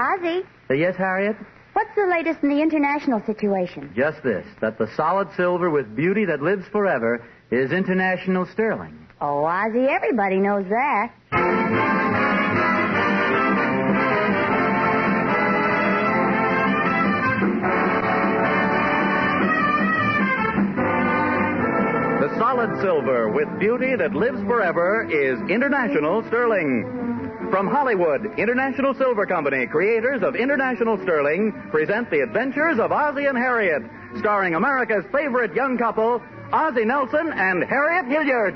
Ozzie, Yes, Harriet? what's the latest in the international situation? Just this, that the solid silver with beauty that lives forever is International Sterling. Oh, Ozzie, everybody knows that. The solid silver with beauty that lives forever is International Sterling. From Hollywood, International Silver Company, creators of International Sterling, present the adventures of Ozzie and Harriet, starring America's favorite young couple, Ozzie Nelson and Harriet Hilliard.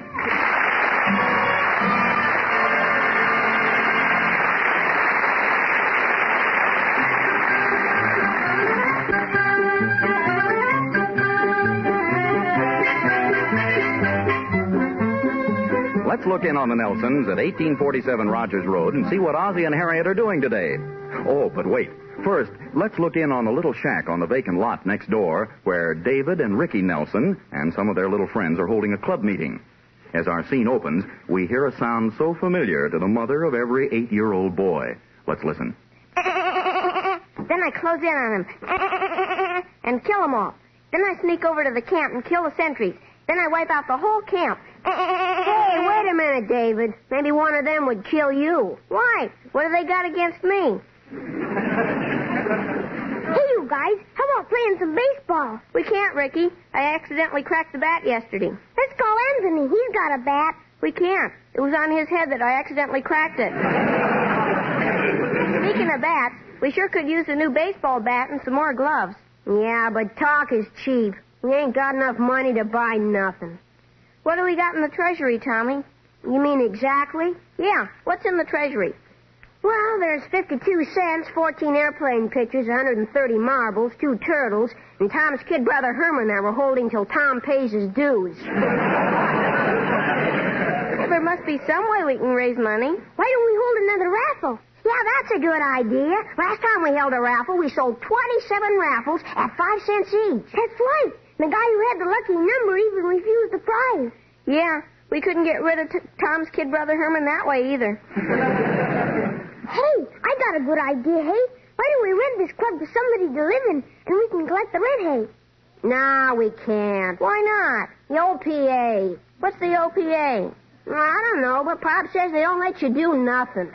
Let's look in on the Nelsons at 1847 Rogers Road and see what Ozzie and Harriet are doing today. Oh, but wait. First, let's look in on the little shack on the vacant lot next door where David and Ricky Nelson and some of their little friends are holding a club meeting. As our scene opens, we hear a sound so familiar to the mother of every 8-year-old boy. Let's listen. Then I close in on them and kill them all. Then I sneak over to the camp and kill the sentries. Then I wipe out the whole camp. Hey, wait a minute, David. Maybe one of them would kill you. Why? What have they got against me? Hey, you guys, how about playing some baseball? We can't, Ricky. I accidentally cracked the bat yesterday. Let's call Anthony. He's got a bat. We can't. It was on his head that I accidentally cracked it. Speaking of bats, we sure could use a new baseball bat and some more gloves. Yeah, but talk is cheap. We ain't got enough money to buy nothing. What do we got in the treasury, Tommy? You mean exactly? Yeah, what's in the treasury? Well, there's 52 cents, 14 airplane pictures, 130 marbles, 2 turtles, and Tom's kid brother Herman that we're holding till Tom pays his dues. Well, there must be some way we can raise money. Why don't we hold another raffle? Yeah, that's a good idea. Last time we held a raffle, we sold 27 raffles at 5 cents each. That's right. The guy who had the lucky number even refused the prize. Yeah, we couldn't get rid of Tom's kid brother Herman that way either. Hey, I got a good idea, hey? Why don't we rent this club to somebody to live in, and we can collect the rent, hey? No, we can't. Why not? The OPA. What's the OPA? Well, I don't know, but Pop says they don't let you do nothing.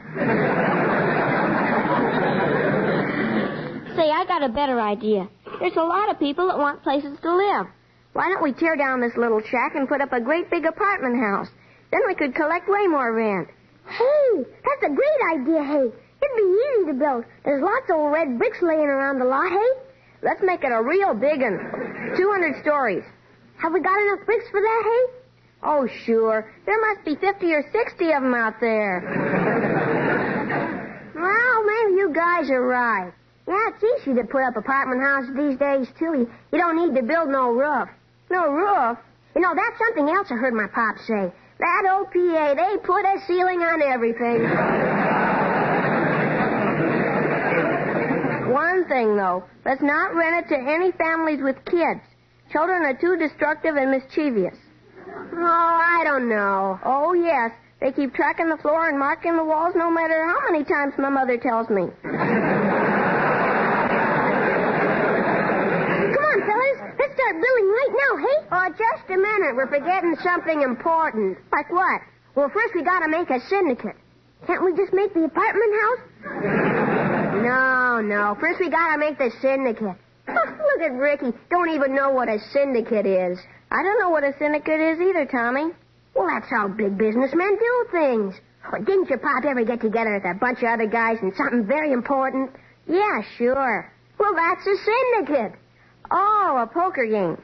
Say, I got a better idea. There's a lot of people that want places to live. Why don't we tear down this little shack and put up a great big apartment house? Then we could collect way more rent. Hey, that's a great idea, hey. It'd be easy to build. There's lots of old red bricks laying around the lot, hey? Let's make it a real big one. 200 stories. Have we got enough bricks for that, hey? Oh, sure. There must be 50 or 60 of them out there. Well, maybe you guys are right. Yeah, it's easy to put up apartment houses these days, too. You don't need to build no roof. No roof? You know, that's something else I heard my pop say. That OPA, they put a ceiling on everything. One thing, though. Let's not rent it to any families with kids. Children are too destructive and mischievous. Oh, I don't know. Oh, yes. They keep tracking the floor and marking the walls no matter how many times my mother tells me. Let's start building right now, hey? Oh, just a minute. We're forgetting something important. Like what? Well, first we gotta make a syndicate. Can't we just make the apartment house? No. First we gotta make the syndicate. Look at Ricky. Don't even know what a syndicate is. I don't know what a syndicate is either, Tommy. Well, that's how big businessmen do things. Oh, didn't your pop ever get together with a bunch of other guys and something very important? Yeah, sure. Well, that's a syndicate. Oh, a poker game.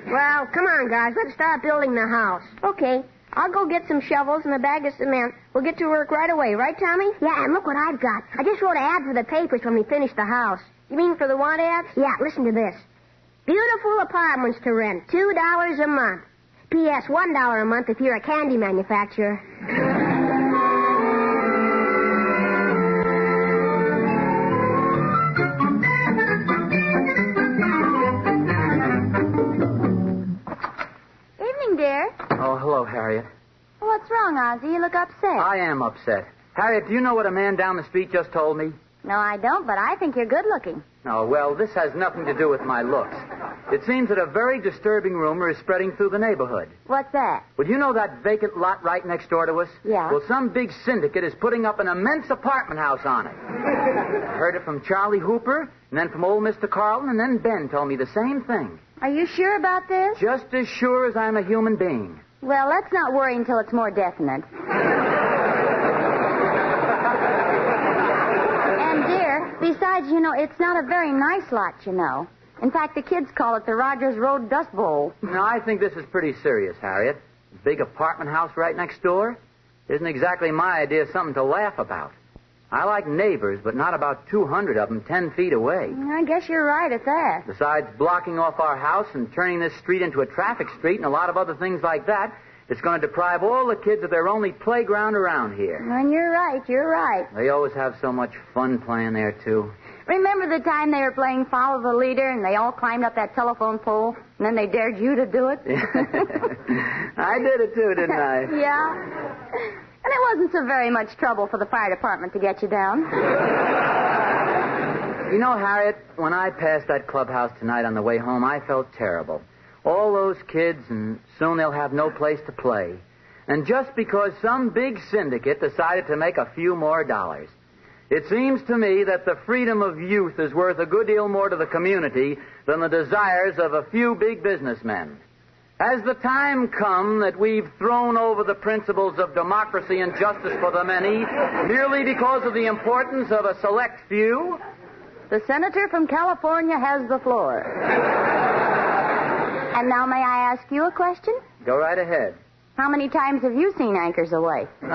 Well, come on, guys. Let's start building the house. Okay. I'll go get some shovels and a bag of cement. We'll get to work right away, right, Tommy? Yeah, and look what I've got. I just wrote an ad for the papers when we finish the house. You mean for the want ads? Yeah, listen to this. Beautiful apartments to rent, $2 a month. P.S. $1 a month if you're a candy manufacturer. Evening, dear. Oh, hello, Harriet. What's wrong, Ozzie? You look upset. I am upset. Harriet, do you know what a man down the street just told me? No, I don't, but I think you're good looking. Oh, well, this has nothing to do with my looks. It seems that a very disturbing rumor is spreading through the neighborhood. What's that? Well, you know that vacant lot right next door to us? Yeah. Well, some big syndicate is putting up an immense apartment house on it. I heard it from Charlie Hooper, and then from old Mr. Carlton, and then Ben told me the same thing. Are you sure about this? Just as sure as I'm a human being. Well, let's not worry until it's more definite. And, dear, besides, it's not a very nice lot, In fact, the kids call it the Rogers Road Dust Bowl. No, I think this is pretty serious, Harriet. Big apartment house right next door? Isn't exactly my idea of something to laugh about. I like neighbors, but not about 200 of them 10 feet away. I guess you're right at that. Besides blocking off our house and turning this street into a traffic street and a lot of other things like that, it's going to deprive all the kids of their only playground around here. And you're right. They always have so much fun playing there, too. Remember the time they were playing Follow the Leader and they all climbed up that telephone pole and then they dared you to do it? I did it, too, didn't I? Yeah. And it wasn't so very much trouble for the fire department to get you down. You know, Harriet, when I passed that clubhouse tonight on the way home, I felt terrible. All those kids, and soon they'll have no place to play. And just because some big syndicate decided to make a few more dollars. It seems to me that the freedom of youth is worth a good deal more to the community than the desires of a few big businessmen. Has the time come that we've thrown over the principles of democracy and justice for the many merely because of the importance of a select few? The senator from California has the floor. And now may I ask you a question? Go right ahead. How many times have you seen Anchors Away? Okay.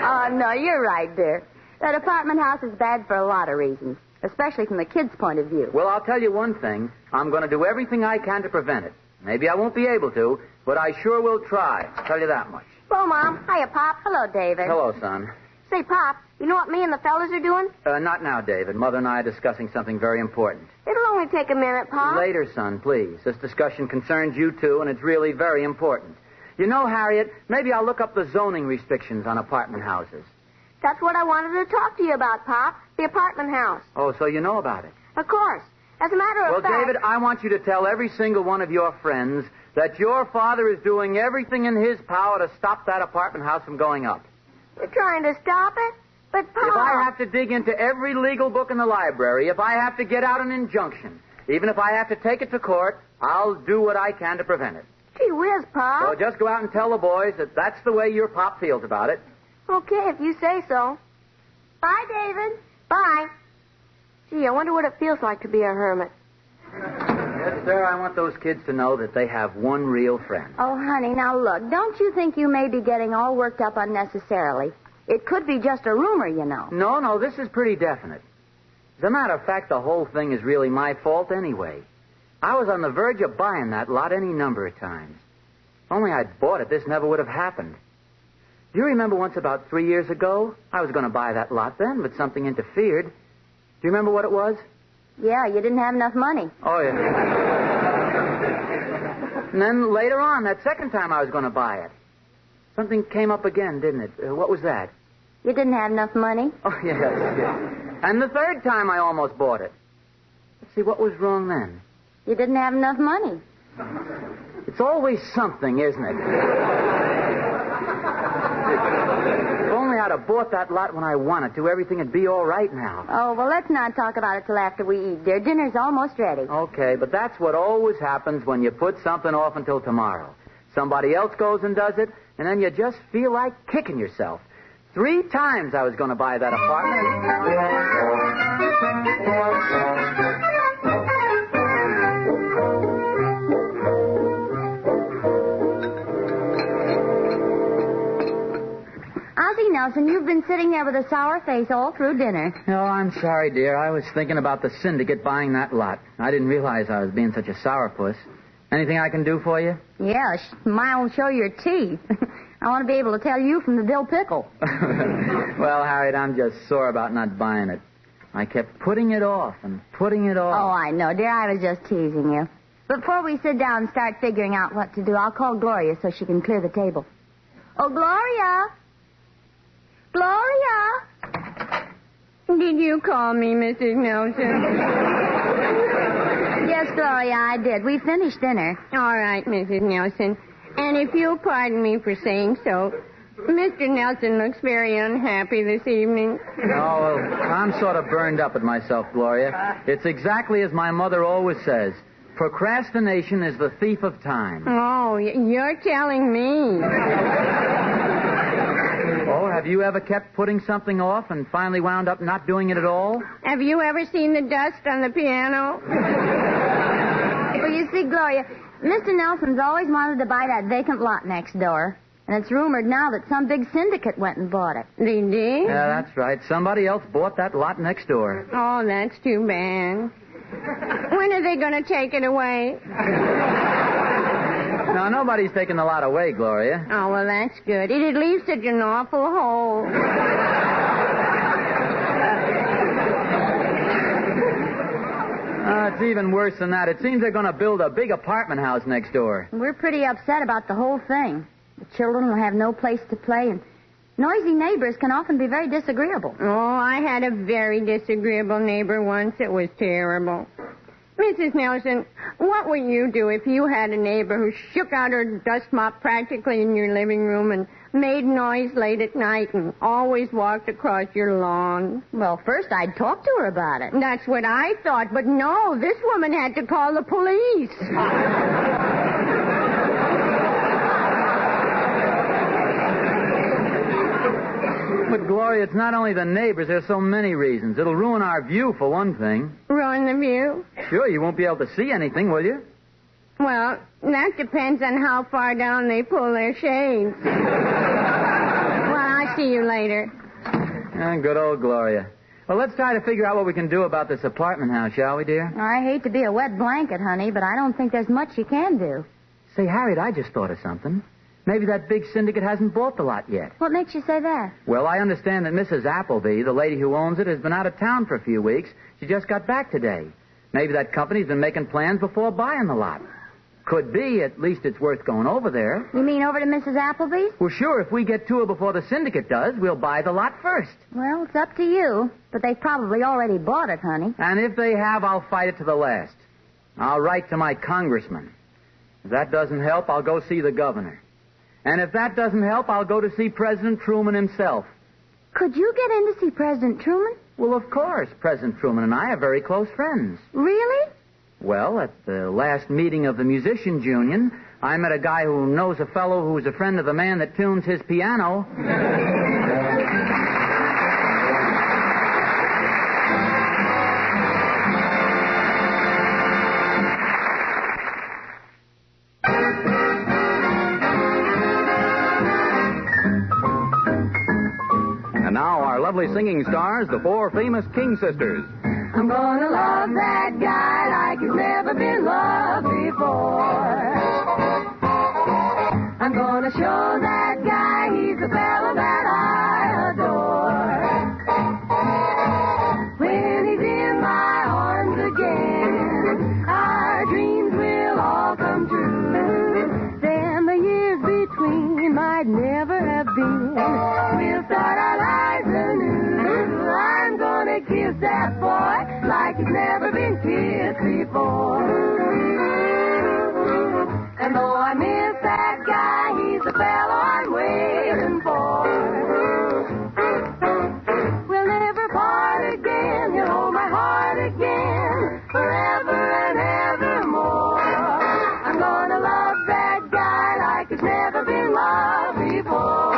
Oh, no, you're right, dear. That apartment house is bad for a lot of reasons, especially from the kids' point of view. Well, I'll tell you one thing. I'm going to do everything I can to prevent it. Maybe I won't be able to, but I sure will try. I'll tell you that much. Hello, Mom. Hiya, Pop. Hello, David. Hello, son. Say, Pop, you know what me and the fellas are doing? Not now, David. Mother and I are discussing something very important. It'll only take a minute, Pop. Later, son, please. This discussion concerns you, too, and it's really very important. You know, Harriet, maybe I'll look up the zoning restrictions on apartment houses. That's what I wanted to talk to you about, Pop. The apartment house. Oh, so you know about it. Of course. As a matter of fact... Well, David, I want you to tell every single one of your friends that your father is doing everything in his power to stop that apartment house from going up. You're trying to stop it? But, Pop... If I have to dig into every legal book in the library, if I have to get out an injunction, even if I have to take it to court, I'll do what I can to prevent it. Gee whiz, Pop. So just go out and tell the boys that that's the way your pop feels about it. Okay, if you say so. Bye, David. Bye. Gee, I wonder what it feels like to be a hermit. Yes, sir, I want those kids to know that they have one real friend. Oh, honey, now look, don't you think you may be getting all worked up unnecessarily? It could be just a rumor, No, this is pretty definite. As a matter of fact, the whole thing is really my fault anyway. I was on the verge of buying that lot any number of times. If only I'd bought it, this never would have happened. Do you remember once about 3 years ago? I was going to buy that lot then, but something interfered. Do you remember what it was? Yeah, you didn't have enough money. Oh, yeah. And then later on, that second time I was going to buy it, something came up again, didn't it? What was that? You didn't have enough money? Oh, yes. And the third time I almost bought it. Let's see, what was wrong then? You didn't have enough money. It's always something, isn't it? If only I'd have bought that lot when I wanted to, everything would be all right now. Oh, well, let's not talk about it till after we eat, dear. Dinner's almost ready. Okay, but that's what always happens when you put something off until tomorrow. Somebody else goes and does it, and then you just feel like kicking yourself. 3 times I was going to buy that apartment. Ozzie Nelson, you've been sitting there with a sour face all through dinner. Oh, I'm sorry, dear. I was thinking about the syndicate buying that lot. I didn't realize I was being such a sourpuss. Anything I can do for you? Yeah, smile and show your teeth. I want to be able to tell you from the dill pickle. Well, Harriet, I'm just sore about not buying it. I kept putting it off and putting it off. Oh, I know, dear. I was just teasing you. Before we sit down and start figuring out what to do, I'll call Gloria so she can clear the table. Oh, Gloria! Gloria! Did you call me, Mrs. Nelson? Yes, Gloria, I did. We finished dinner. All right, Mrs. Nelson. And if you'll pardon me for saying so, Mr. Nelson looks very unhappy this evening. Oh, well, I'm sort of burned up at myself, Gloria. It's exactly as my mother always says. Procrastination is the thief of time. Oh, you're telling me. Oh, have you ever kept putting something off and finally wound up not doing it at all? Have you ever seen the dust on the piano? Well, you see, Gloria, Mr. Nelson's always wanted to buy that vacant lot next door. And it's rumored now that some big syndicate went and bought it. They did? Yeah, that's right. Somebody else bought that lot next door. Oh, that's too bad. When are they going to take it away? No, nobody's taking the lot away, Gloria. Oh, well, that's good. It'd leave such an awful hole. It's even worse than that. It seems they're going to build a big apartment house next door. We're pretty upset about the whole thing. The children will have no place to play, and noisy neighbors can often be very disagreeable. Oh, I had a very disagreeable neighbor once. It was terrible. Mrs. Nelson, what would you do if you had a neighbor who shook out her dust mop practically in your living room and made noise late at night and always walked across your lawn? Well, first I'd talk to her about it. That's what I thought, but no, this woman had to call the police. But, Gloria, it's not only the neighbors. There's so many reasons. It'll ruin our view, for one thing. Ruin the view? Sure, you won't be able to see anything, will you? Well, that depends on how far down they pull their shades. Well, I'll see you later. Good old Gloria. Well, let's try to figure out what we can do about this apartment house, shall we, dear? I hate to be a wet blanket, honey, but I don't think there's much you can do. Say, Harriet, I just thought of something. Maybe that big syndicate hasn't bought the lot yet. What makes you say that? Well, I understand that Mrs. Appleby, the lady who owns it, has been out of town for a few weeks. She just got back today. Maybe that company's been making plans before buying the lot. Could be. At least it's worth going over there. You mean over to Mrs. Appleby's? Well, sure. If we get to her before the syndicate does, we'll buy the lot first. Well, it's up to you. But they've probably already bought it, honey. And if they have, I'll fight it to the last. I'll write to my congressman. If that doesn't help, I'll go see the governor. And if that doesn't help, I'll go to see President Truman himself. Could you get in to see President Truman? Well, of course. President Truman and I are very close friends. Really? Well, at the last meeting of the Musicians' Union, I met a guy who knows a fellow who's a friend of the man that tunes his piano. And now our lovely singing stars, the four famous King sisters. I'm gonna love that guy like he's never been loved before. I'm gonna show that guy he's the fella that I adore. When he's in my arms again, our dreams will all come true. Then the years between might never have been. We'll start our lives anew. I'm gonna kiss that boy like he's never been kissed before. And though I miss that guy, he's the fellow I'm waiting for. We'll never part again, he'll hold my heart again, forever and evermore. I'm gonna love that guy like he's never been loved before.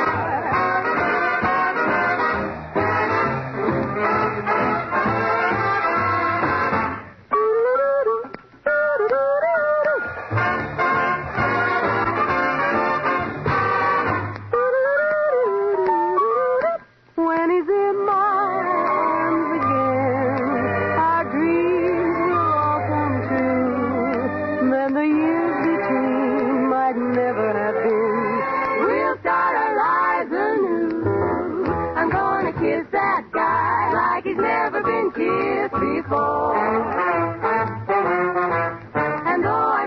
Kissed before. And though I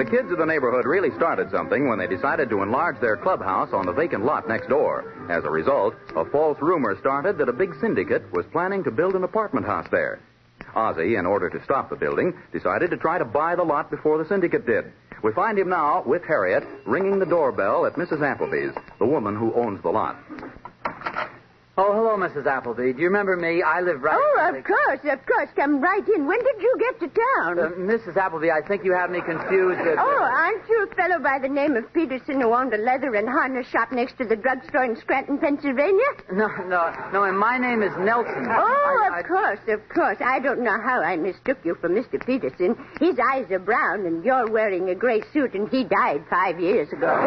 The kids of the neighborhood really started something when they decided to enlarge their clubhouse on the vacant lot next door. As a result, a false rumor started that a big syndicate was planning to build an apartment house there. Ozzie, in order to stop the building, decided to try to buy the lot before the syndicate did. We find him now with Harriet ringing the doorbell at Mrs. Appleby's, the woman who owns the lot. Oh, hello, Mrs. Appleby. Do you remember me? I live right... Oh, of course. Come right in. When did you get to town? Mrs. Appleby, I think you have me confused. Oh, aren't you a fellow by the name of Peterson who owned a leather and harness shop next to the drugstore in Scranton, Pennsylvania? No, and my name is Nelson. Oh, of course. I don't know how I mistook you for Mr. Peterson. His eyes are brown, and you're wearing a gray suit, and he died 5 years ago.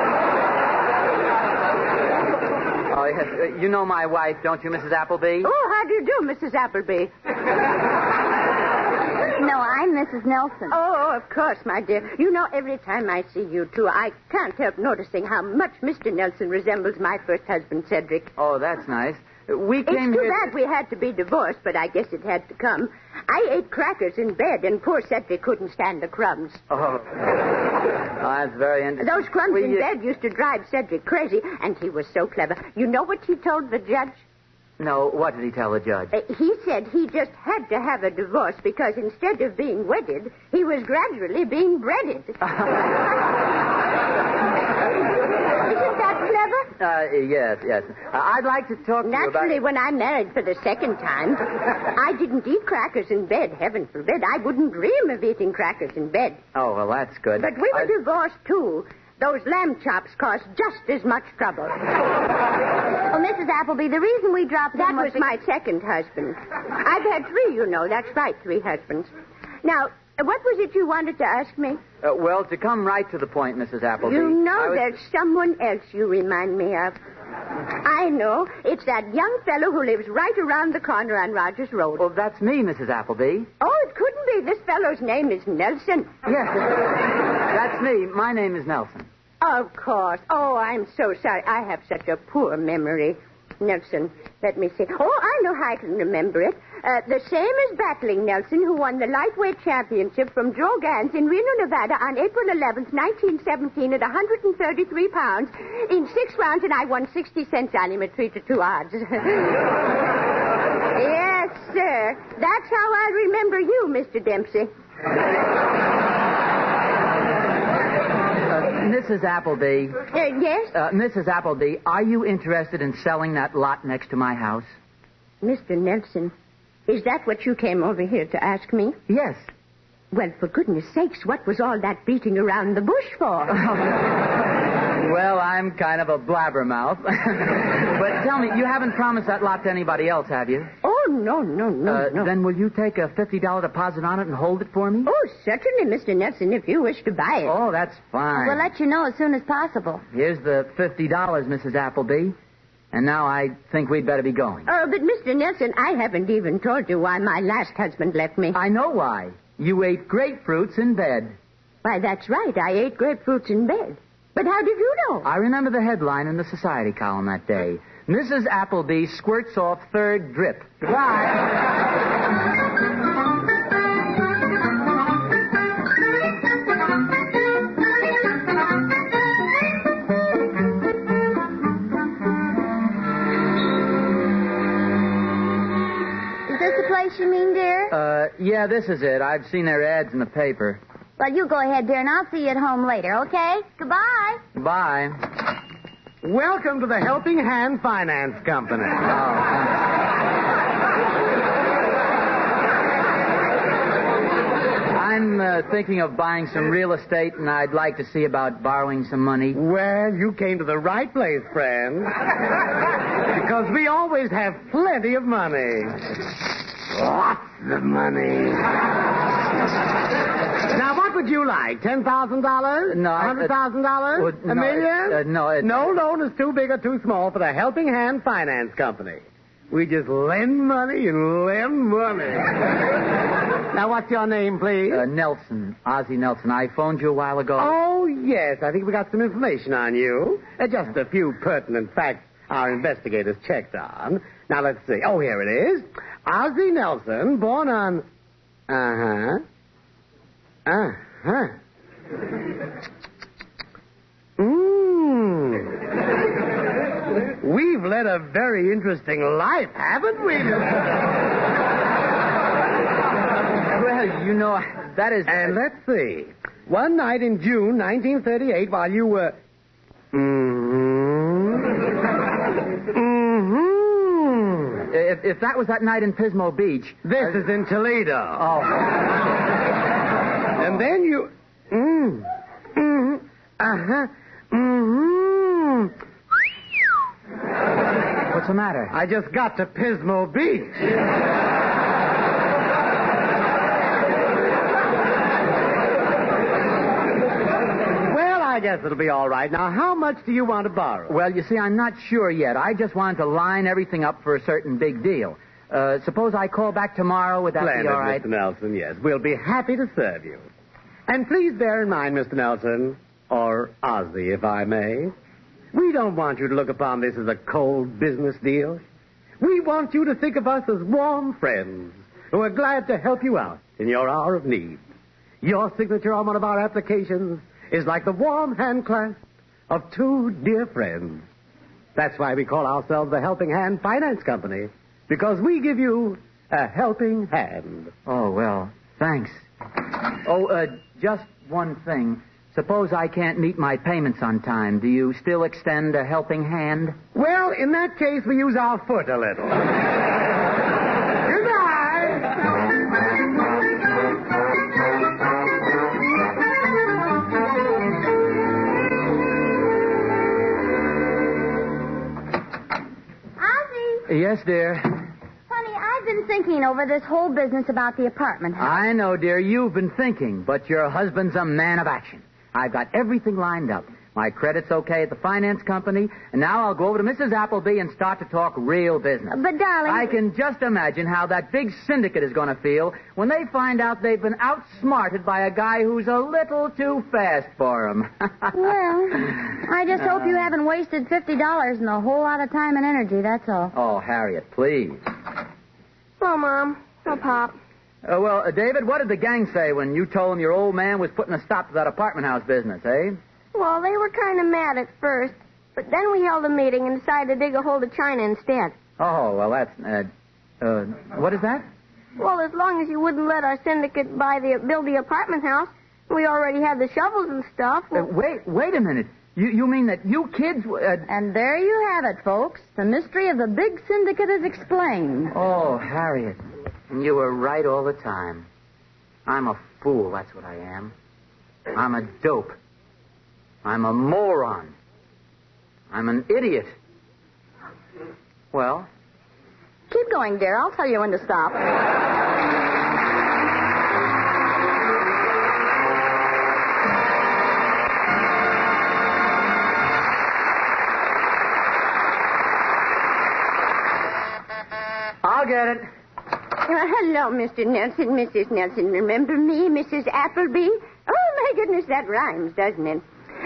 Oh, yes. You know my wife, don't you, Mrs. Appleby? Oh, how do you do, Mrs. Appleby? No, I'm Mrs. Nelson. Oh, of course, my dear. You know, every time I see you two, I can't help noticing how much Mr. Nelson resembles my first husband, Cedric. Oh, that's nice. We came It's too here... bad we had to be divorced, but I guess it had to come. I ate crackers in bed, and poor Cedric couldn't stand the crumbs. Oh, that's very interesting. Those crumbs in bed used to drive Cedric crazy, and he was so clever. You know what he told the judge? No, what did he tell the judge? He said he just had to have a divorce because instead of being wedded, he was gradually being breaded. Isn't that clever? Yes. I'd like to talk to you about... Naturally, when I married for the second time, I didn't eat crackers in bed. Heaven forbid. I wouldn't dream of eating crackers in bed. Oh, well, that's good. But we were divorced, too. Those lamb chops cost just as much trouble. Well, Mrs. Appleby, the reason we dropped That in was my second husband. I've had 3, you know. That's right, 3 husbands. Now, what was it you wanted to ask me? Well, to come right to the point, Mrs. Appleby... You know there's someone else you remind me of. I know. It's that young fellow who lives right around the corner on Rogers Road. Well, that's me, Mrs. Appleby. Oh, it couldn't be. This fellow's name is Nelson. Yes, that's me. My name is Nelson. Of course. Oh, I'm so sorry. I have such a poor memory. Nelson, let me see. Oh, I know how I can remember it. The same as Battling Nelson, who won the lightweight championship from Joe Gans in Reno, Nevada on April 11th, 1917 at 133 pounds in 6 rounds, and I won 60 cents on him at 3-2 odds. Yes, sir. That's how I remember you, Mr. Dempsey. Mrs. Appleby. Yes? Mrs. Appleby, are you interested in selling that lot next to my house? Mr. Nelson, is that what you came over here to ask me? Yes. Well, for goodness sakes, what was all that beating around the bush for? Well, I'm kind of a blabbermouth. But tell me, you haven't promised that lot to anybody else, have you? Oh, no. Then will you take a $50 deposit on it and hold it for me? Oh, certainly, Mr. Nelson, if you wish to buy it. Oh, that's fine. We'll let you know as soon as possible. Here's the $50, Mrs. Appleby. And now I think we'd better be going. Oh, but Mr. Nelson, I haven't even told you why my last husband left me. I know why. You ate grapefruits in bed. Why, that's right. I ate grapefruits in bed. But how did you know? I remember the headline in the society column that day. Mrs. Appleby squirts off 3rd drip. Goodbye. You mean, dear? Yeah, this is it. I've seen their ads in the paper. Well, you go ahead, dear, and I'll see you at home later, okay? Goodbye. Bye. Welcome to the Helping Hand Finance Company. I'm thinking of buying some real estate, and I'd like to see about borrowing some money. Well, you came to the right place, friend. Because we always have plenty of money. Lots of money. Now, what would you like? $10,000? No, $100,000? no, $1 million? no. No loan is too big or too small for the Helping Hand Finance Company. We just lend money and lend money. Now, what's your name, please? Nelson. Ozzie Nelson. I phoned you a while ago. Oh, yes. I think we got some information on you. Just a few pertinent facts our investigators checked on. Now, let's see. Oh, here it is. Ozzie Nelson, born on... We've led a very interesting life, haven't we? Well, you know, that is... And let's see. One night in June 1938, while you were... If that was that night in Pismo Beach... This is in Toledo. Oh. And then you... What's the matter? I just got to Pismo Beach. Well, I guess it'll be all right. Now, how much do you want to borrow? Well, you see, I'm not sure yet. I just wanted to line everything up for a certain big deal. Suppose I call back tomorrow. Would that be Splendid, all right? Mr. Nelson, yes. We'll be happy to serve you. And please bear in mind, Mr. Nelson, or Ozzy, if I may, we don't want you to look upon this as a cold business deal. We want you to think of us as warm friends who are glad to help you out in your hour of need. Your signature on one of our applications is like the warm hand clasp of two dear friends. That's why we call ourselves the Helping Hand Finance Company, because we give you a helping hand. Oh, well, thanks. Oh, just one thing. Suppose I can't meet my payments on time. Do you still extend a helping hand? Well, in that case, we use our foot a little. Goodbye. Ozzy, Yes, dear. honey, I've been thinking over this whole business about the apartment house. I know, dear, you've been thinking, but your husband's a man of action. I've got everything lined up. My credit's okay at the finance company, and now I'll go over to Mrs. Appleby and start to talk real business. But, darling... I can just imagine how that big syndicate is going to feel when they find out they've been outsmarted by a guy who's a little too fast for them. Well, I just hope you haven't wasted $50 and a whole lot of time and energy, that's all. Oh, Harriet, please. Hello, Mom. Hello, Pop. Well, David, what did the gang say when you told them your old man was putting a stop to that apartment house business, eh? Well, they were kind of mad at first, but then we held a meeting and decided to dig a hole to China instead. Oh, well, that's, what is that? Well, as long as you wouldn't let our syndicate build the apartment house, we already had the shovels and stuff. Well, Wait a minute. You mean that you kids... And there you have it, folks. The mystery of the big syndicate is explained. Oh, Harriet. You were right all the time. I'm a fool, that's what I am. I'm a dope. I'm a moron. I'm an idiot. Well? Keep going, dear. I'll tell you when to stop. I'll get it. Hello, Mr. Nelson, Mrs. Nelson. Remember me, Mrs. Appleby? Oh, my goodness, that rhymes, doesn't it?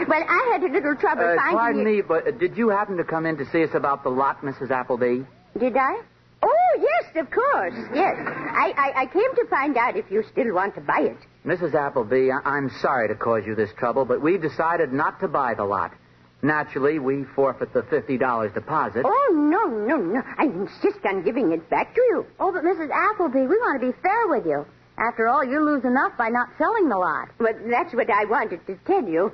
Well, I had a little trouble finding Pardon me, but did you happen to come in to see us about the lot, Mrs. Appleby? Did I? Oh, yes, of course. Yes. I came to find out if you still want to buy it. Mrs. Appleby, I'm sorry to cause you this trouble, but we've decided not to buy the lot. Naturally, we forfeit the $50 deposit. Oh, no. I insist on giving it back to you. Oh, but Mrs. Appleby, we want to be fair with you. After all, you lose enough by not selling the lot. Well, that's what I wanted to tell you.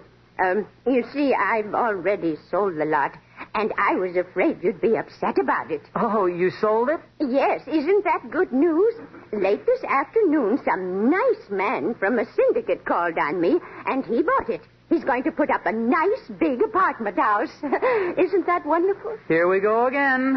You see, I've already sold the lot, and I was afraid you'd be upset about it. Oh, you sold it? Yes, isn't that good news? Late this afternoon, some nice man from a syndicate called on me, and he bought it. He's going to put up a nice big apartment house. Isn't that wonderful? Here we go again.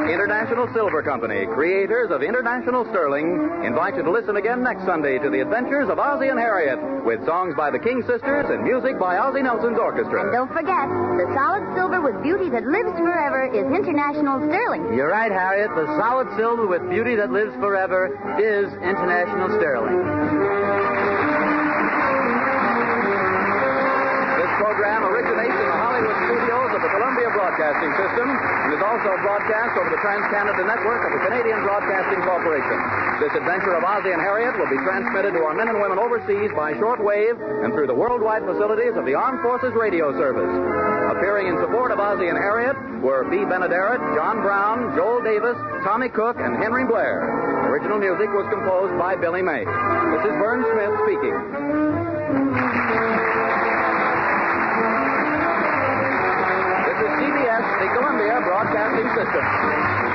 International Silver Company, creators of International Sterling, invite you to listen again next Sunday to the adventures of Ozzie and Harriet, with songs by the King Sisters and music by Ozzie Nelson's orchestra. Don't forget, the solid silver with beauty that lives forever is International Sterling. You're right, Harriet. The solid silver with beauty that lives forever is International Sterling. program originates in the Hollywood studios of the Columbia Broadcasting System and is also broadcast over the Trans-Canada Network of the Canadian Broadcasting Corporation. This adventure of Ozzie and Harriet will be transmitted to our men and women overseas by shortwave and through the worldwide facilities of the Armed Forces Radio Service. Appearing in support of Ozzie and Harriet were B. Benaderet, John Brown, Joel Davis, Tommy Cook, and Henry Blair. Original music was composed by Billy May. This is Vern Smith speaking. This is CBS, the Columbia Broadcasting System.